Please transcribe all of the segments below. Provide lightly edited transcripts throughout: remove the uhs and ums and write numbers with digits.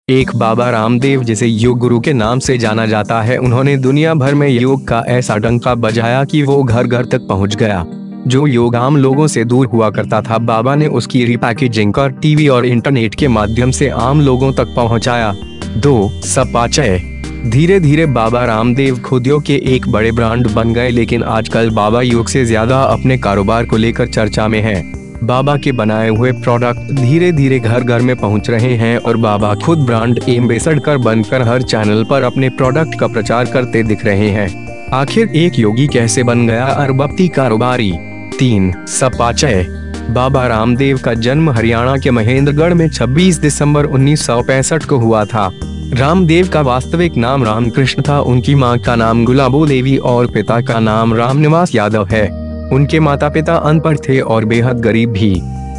एक बाबा रामदेव जिसे योग गुरु के नाम से जाना जाता है, उन्होंने दुनिया भर में योग का ऐसा डंका बजाया कि वो घर घर तक पहुंच गया। जो योग आम लोगों से दूर हुआ करता था, बाबा ने उसकी रिपैकेजिंग कर टीवी और इंटरनेट के माध्यम से आम लोगों तक पहुंचाया। 2. सपाचय। धीरे धीरे बाबा रामदेव खुद योग के एक बड़े ब्रांड बन गए, लेकिन आजकल बाबा योग से ज्यादा अपने कारोबार को लेकर चर्चा में है। बाबा के बनाए हुए प्रोडक्ट धीरे धीरे घर घर में पहुंच रहे हैं और बाबा खुद ब्रांड एम्बेसडर बनकर हर चैनल पर अपने प्रोडक्ट का प्रचार करते दिख रहे हैं। आखिर एक योगी कैसे बन गया अरबपति कारोबारी? 3. सपाचय। बाबा रामदेव का जन्म हरियाणा के महेंद्रगढ़ में 26 दिसंबर 1965 को हुआ था। रामदेव का वास्तविक नाम रामकृष्ण था। उनकी मां का नाम गुलाबो देवी और पिता का नाम रामनिवास यादव है। उनके माता पिता अनपढ़ थे और बेहद गरीब भी।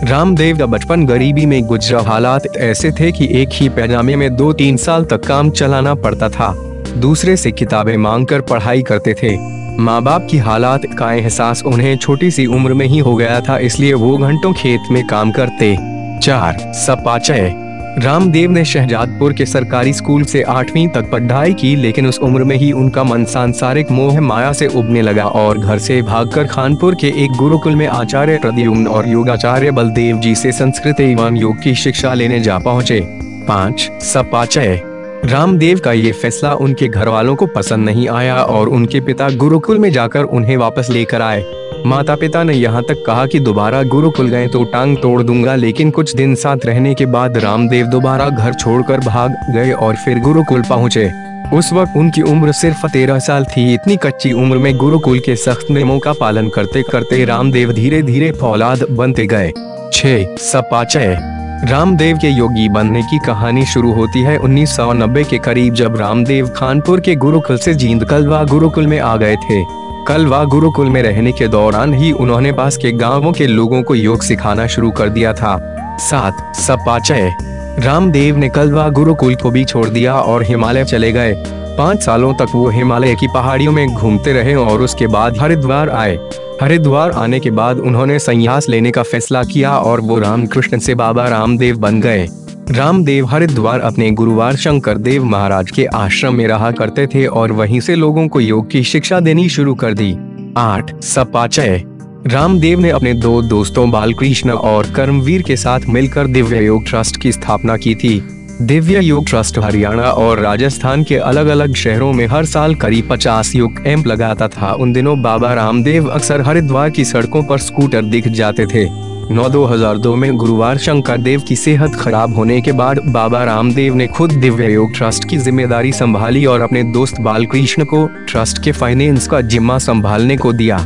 रामदेव का बचपन गरीबी में गुजरा। हालात ऐसे थे कि एक ही पैजामे में 2-3 साल तक काम चलाना पड़ता था। दूसरे से किताबें मांगकर पढ़ाई करते थे। माँ बाप की हालात का एहसास उन्हें छोटी सी उम्र में ही हो गया था, इसलिए वो घंटों खेत में काम करते। 4. सपाचय। रामदेव ने शहजादपुर के सरकारी स्कूल से 8वीं तक पढ़ाई की, लेकिन उस उम्र में ही उनका मन सांसारिक मोह माया से उबने लगा और घर से भागकर कानपुर के एक गुरुकुल में आचार्य प्रद्युम्न और योगाचार्य बलदेव जी से संस्कृत एवं योग की शिक्षा लेने जा पहुंचे। 5. सपाचय। रामदेव का ये फैसला उनके घर वालों को पसंद नहीं आया और उनके पिता गुरुकुल में जाकर उन्हें वापस लेकर आए। माता पिता ने यहाँ तक कहा कि दोबारा गुरुकुल गए तो टांग तोड़ दूंगा, लेकिन कुछ दिन साथ रहने के बाद रामदेव दोबारा घर छोड़कर भाग गए और फिर गुरुकुल पहुँचे। उस वक्त उनकी उम्र सिर्फ 13 साल थी। इतनी कच्ची उम्र में गुरुकुल के सख्त नियमों का पालन करते करते रामदेव धीरे धीरे फौलाद बनते गए। 6. सपाचय। रामदेव के योगी बनने की कहानी शुरू होती है 1990 के करीब, जब रामदेव कानपुर के गुरुकुल से जींद कलवा गुरुकुल में आ गए थे। कलवा गुरुकुल में रहने के दौरान ही उन्होंने पास के गांवों के लोगों को योग सिखाना शुरू कर दिया था। 7. सपाचय। रामदेव ने कलवा गुरुकुल को भी छोड़ दिया और हिमालय चले गए। 5 सालों तक वो हिमालय की पहाड़ियों में घूमते रहे और उसके बाद हरिद्वार आए। हरिद्वार आने के बाद उन्होंने संन्यास लेने का फैसला किया और वो रामकृष्ण से बाबा रामदेव बन गए। रामदेव हरिद्वार अपने गुरुवार शंकर देव महाराज के आश्रम में रहा करते थे और वहीं से लोगों को योग की शिक्षा देनी शुरू कर दी। 8. सपाचय। रामदेव ने अपने 2 दोस्तों बालकृष्ण और कर्मवीर के साथ मिलकर दिव्य योग ट्रस्ट की स्थापना की थी। दिव्य योग ट्रस्ट हरियाणा और राजस्थान के अलग अलग शहरों में हर साल करीब 50 योग कैंप लगाता था। उन दिनों बाबा रामदेव अक्सर हरिद्वार की सड़कों पर स्कूटर दिख जाते थे। 2002 में गुरुवार शंकर देव की सेहत खराब होने के बाद बाबा रामदेव ने खुद दिव्य योग ट्रस्ट की जिम्मेदारी संभाली और अपने दोस्त बालकृष्ण को ट्रस्ट के फाइनेंस का जिम्मा संभालने को दिया।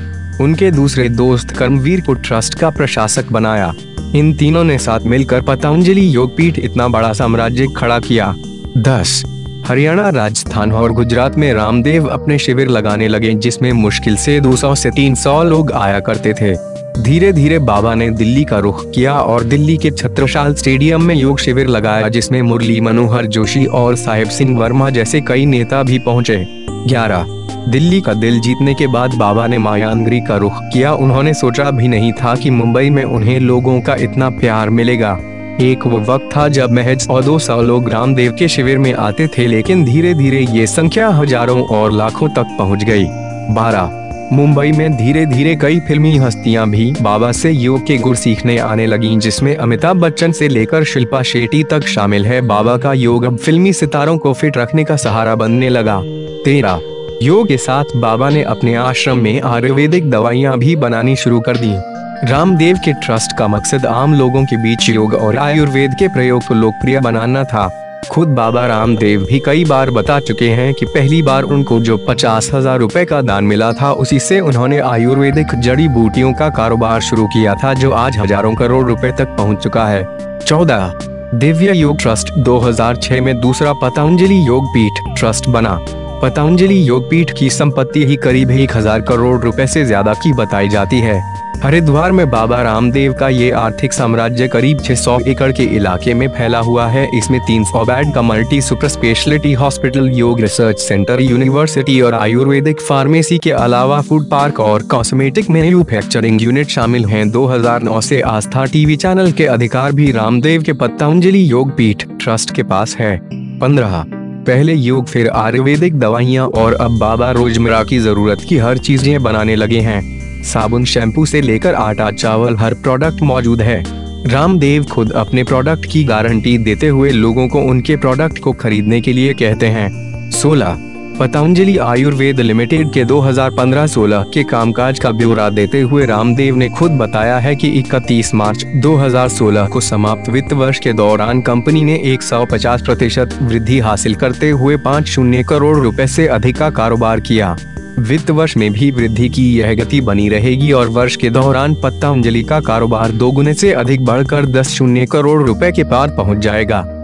उनके दूसरे दोस्त कर्मवीर को ट्रस्ट का प्रशासक बनाया। इन तीनों ने साथ मिलकर पतंजलि योगपीठ इतना बड़ा साम्राज्य खड़ा किया। 10. हरियाणा, राजस्थान और गुजरात में रामदेव अपने शिविर लगाने लगे, जिसमें मुश्किल से 200 से 300 लोग आया करते थे। धीरे धीरे बाबा ने दिल्ली का रुख किया और दिल्ली के छत्रसाल स्टेडियम में योग शिविर लगाया, जिसमें मुरली मनोहर जोशी और साहिब सिंह वर्मा जैसे कई नेता भी पहुंचे। 11. दिल्ली का दिल जीतने के बाद बाबा ने मायानगरी का रुख किया। उन्होंने सोचा भी नहीं था कि मुंबई में उन्हें लोगों का इतना प्यार मिलेगा। एक वो वक्त था जब महज 200 लोग रामदेव के शिविर में आते थे, लेकिन धीरे धीरे ये संख्या हजारों और लाखों तक पहुंच गई। 12. मुंबई में धीरे धीरे कई फिल्मी हस्तियां भी बाबा से योग के गुर सीखने आने लगीं, जिसमें अमिताभ बच्चन से लेकर शिल्पा शेट्टी तक शामिल है। बाबा का योग अब फिल्मी सितारों को फिट रखने का सहारा बनने लगा। 13. योग के साथ बाबा ने अपने आश्रम में आयुर्वेदिक दवाइयां भी बनानी शुरू कर दी। रामदेव के ट्रस्ट का मकसद आम लोगों के बीच योग और आयुर्वेद के प्रयोग को लोकप्रिय बनाना था। खुद बाबा रामदेव भी कई बार बता चुके हैं कि पहली बार उनको जो 50,000 रुपए का दान मिला था, उसी से उन्होंने आयुर्वेदिक जड़ी बूटियों का कारोबार शुरू किया था, जो आज हजारों करोड़ रुपए तक पहुंच चुका है। 14. दिव्य योग ट्रस्ट 2006 में दूसरा पतंजलि योगपीठ ट्रस्ट बना। पतंजलि योगपीठ की संपत्ति ही करीब 1000 करोड़ रुपए से ज्यादा की बताई जाती है। हरिद्वार में बाबा रामदेव का ये आर्थिक साम्राज्य करीब 600 एकड़ के इलाके में फैला हुआ है। इसमें 300 बेड का मल्टी सुपर स्पेशलिटी हॉस्पिटल, योग रिसर्च सेंटर, यूनिवर्सिटी और आयुर्वेदिक फार्मेसी के अलावा फूड पार्क और कॉस्मेटिक मैन्युफैक्चरिंग यूनिट शामिल हैं। 2009 से आस्था टीवी चैनल के अधिकार भी रामदेव के पतंजलि योग पीठ ट्रस्ट के पास है। 15 पहले योग, फिर आयुर्वेदिक दवाइयाँ और अब बाबा रोजमर्रा की जरूरत की हर चीजें बनाने लगे हैं। साबुन, शैम्पू से लेकर आटा चावल हर प्रोडक्ट मौजूद है। रामदेव खुद अपने प्रोडक्ट की गारंटी देते हुए लोगों को उनके प्रोडक्ट को खरीदने के लिए कहते हैं। 16 पतंजलि आयुर्वेद लिमिटेड के 2015-16 के कामकाज का ब्यौरा देते हुए रामदेव ने खुद बताया है कि 31 मार्च 2016 को समाप्त वित्त वर्ष के दौरान कंपनी ने 150% वृद्धि हासिल करते हुए 50 करोड़ रुपए से अधिक का कारोबार किया। वित्त वर्ष में भी वृद्धि की यह गति बनी रहेगी और वर्ष के दौरान पतंजलि का कारोबार दोगुने से अधिक बढ़कर 10 करोड़ रुपए के पार पहुंच जाएगा।